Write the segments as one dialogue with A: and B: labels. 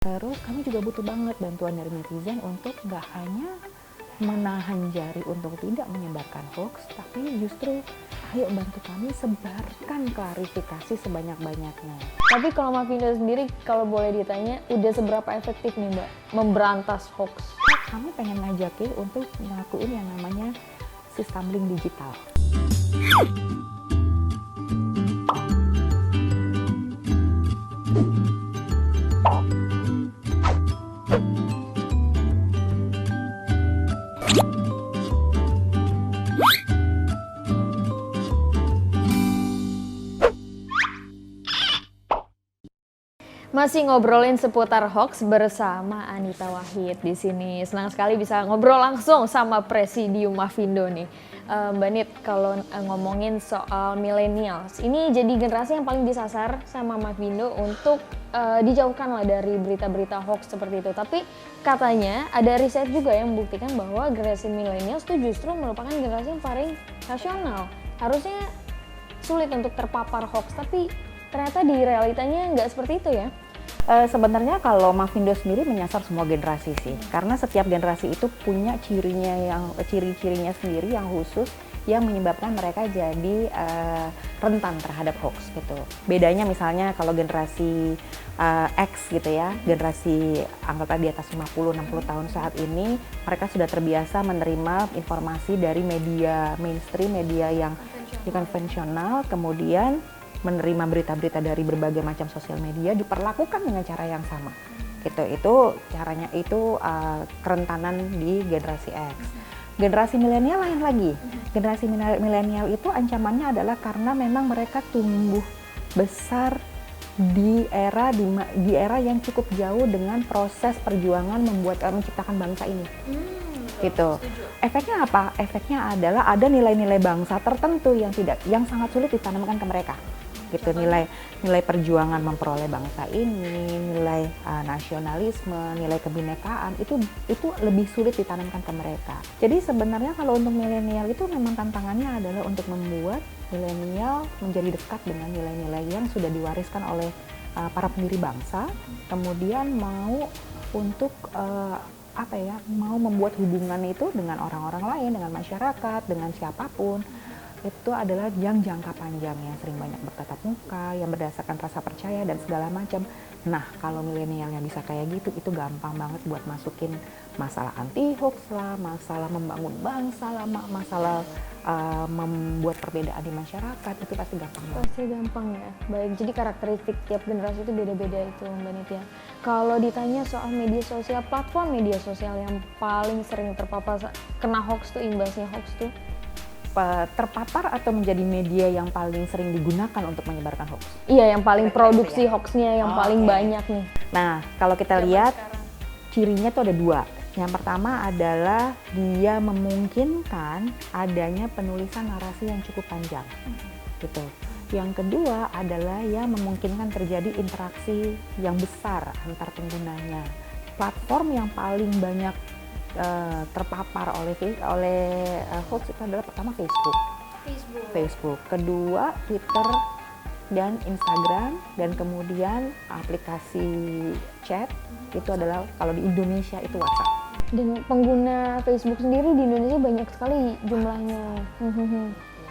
A: Terus kami juga butuh banget bantuan dari netizen untuk nggak hanya menahan jari untuk tidak menyebarkan hoax, tapi justru ayo bantu kami sebarkan klarifikasi sebanyak-banyaknya.
B: Tapi kalau Mavindo sendiri, kalau boleh ditanya, udah seberapa efektif nih Mbak memberantas hoax?
A: Kami pengen ngajakin untuk ngelakuin yang namanya sistemling digital.
B: Masih ngobrolin seputar hoax bersama Anita Wahid di sini. Senang sekali bisa ngobrol langsung sama Presidium Mavindo nih. Mbak Nit, kalau ngomongin soal millennials, ini jadi generasi yang paling disasar sama Mavindo untuk dijauhkan lah dari berita-berita hoax seperti itu. Tapi katanya ada riset juga yang membuktikan bahwa generasi millennials itu justru merupakan generasi yang paling rasional. Harusnya sulit untuk terpapar hoax, tapi ternyata di realitanya nggak seperti itu ya?
A: Sebenarnya kalau Mavindo sendiri menyasar semua generasi sih, karena setiap generasi itu punya ciri-cirinya sendiri yang khusus yang menyebabkan mereka jadi rentan terhadap hoax gitu. Bedanya misalnya kalau generasi X gitu ya, generasi anggaplah di atas 50-60 tahun saat ini, mereka sudah terbiasa menerima informasi dari media mainstream, media yang konvensional, kemudian menerima berita-berita dari berbagai macam sosial media diperlakukan dengan cara yang sama gitu. Itu caranya itu kerentanan di generasi X. Generasi milenial lain lagi. Generasi milenial itu ancamannya adalah karena memang mereka tumbuh besar di era yang cukup jauh dengan proses perjuangan menciptakan bangsa ini. Gitu. Efeknya apa? Efeknya adalah ada nilai-nilai bangsa tertentu yang sangat sulit ditanamkan ke mereka. Gitu, nilai perjuangan memperoleh bangsa ini, nilai nasionalisme, nilai kebinekaan itu lebih sulit ditanamkan ke mereka. Jadi sebenarnya kalau untuk milenial itu memang tantangannya adalah untuk membuat milenial menjadi dekat dengan nilai-nilai yang sudah diwariskan oleh para pendiri bangsa, kemudian mau untuk mau membuat hubungan itu dengan orang-orang lain, dengan masyarakat, dengan siapapun. Itu adalah yang jangka panjang, yang sering banyak bertatap muka, yang berdasarkan rasa percaya dan segala macam. Nah, kalau milenialnya bisa kayak gitu, itu gampang banget buat masukin masalah anti hoax lah, masalah membangun bangsa lah, masalah membuat perbedaan di masyarakat, itu pasti gampang banget.
B: Pasti gampang ya. Baik, jadi karakteristik tiap generasi itu beda-beda itu Mbak Nit ya. Kalau ditanya soal media sosial, platform media sosial yang paling sering terpapar kena hoax tuh, imbasnya hoax tuh?
A: Terpapar atau menjadi media yang paling sering digunakan untuk menyebarkan hoax?
B: Iya, yang paling produksi hoaxnya yang paling banyak nih.
A: Nah, kalau kita lihat cirinya tuh ada dua. Yang pertama adalah dia memungkinkan adanya penulisan narasi yang cukup panjang, gitu. Yang kedua adalah yang memungkinkan terjadi interaksi yang besar antar penggunanya. Platform yang paling banyak terpapar oleh hoax itu adalah pertama Facebook, kedua Twitter dan Instagram, dan kemudian aplikasi chat itu adalah kalau di Indonesia itu WhatsApp.
B: Dan pengguna Facebook sendiri di Indonesia banyak sekali jumlahnya.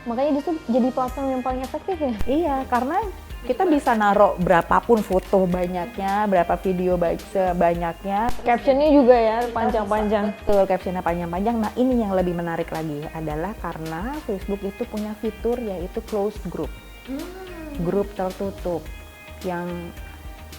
B: Makanya itu jadi platform yang paling efektif ya?
A: Iya, karena kita bisa naruh berapapun foto banyaknya, berapa video sebanyaknya.
B: Captionnya juga ya panjang-panjang.
A: Betul, captionnya panjang-panjang. Nah, ini yang lebih menarik lagi adalah karena Facebook itu punya fitur yaitu closed group. Grup tertutup yang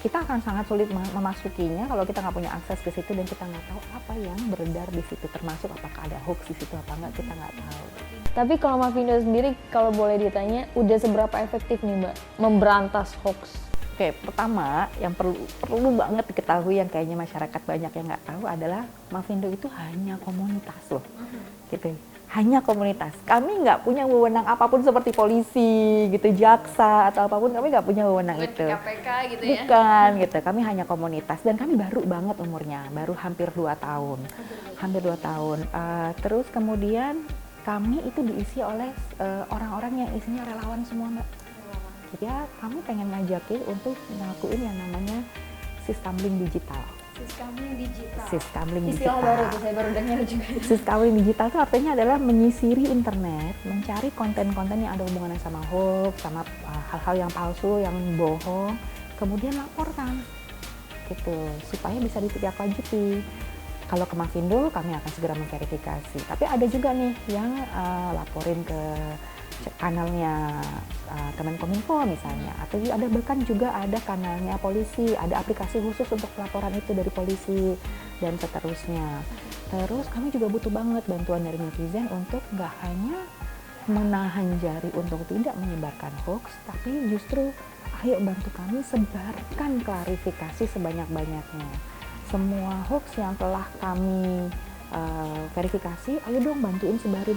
A: kita akan sangat sulit memasukinya kalau kita nggak punya akses ke situ dan kita nggak tahu apa yang beredar di situ, termasuk apakah ada hoax di situ apa enggak, kita nggak tahu.
B: Tapi kalau Mavindo sendiri, kalau boleh ditanya, udah seberapa efektif nih Mbak memberantas hoax?
A: Oke, pertama yang perlu banget diketahui yang kayaknya masyarakat banyak yang nggak tahu adalah Mavindo itu hanya komunitas loh, gitu. Hanya komunitas. Kami nggak punya wewenang apapun seperti polisi, gitu, jaksa atau apapun. Kami nggak punya wewenang itu.
B: KPK gitu ya?
A: Bukan, gitu. Kami hanya komunitas dan kami baru banget umurnya, baru hampir 2 tahun, terus kemudian kami itu diisi oleh orang-orang yang isinya relawan semua, Mbak. Ya, kami pengen ngajakin untuk ngelakuin yang namanya siskamling digital.
B: Siskamling digital.
A: Siskamling
B: Istilah
A: digital.
B: baru tuh, saya baru dengar juga.
A: Siskamling digital itu artinya adalah menyisiri internet, mencari konten-konten yang ada hubungannya sama hoax, sama hal-hal yang palsu, yang bohong, kemudian laporkan gitu supaya bisa ditindaklanjuti. Kalau ke Mafindo kami akan segera memverifikasi. Tapi ada juga nih yang laporin ke kanalnya Kemenkominfo misalnya, atau ada bahkan juga ada kanalnya polisi, ada aplikasi khusus untuk pelaporan itu dari polisi dan seterusnya. Terus kami juga butuh banget bantuan dari netizen untuk nggak hanya menahan jari untuk tidak menyebarkan hoax, tapi justru ayo bantu kami sebarkan klarifikasi sebanyak-banyaknya. Semua hoax yang telah kami verifikasi, ayo dong bantuin sebarin.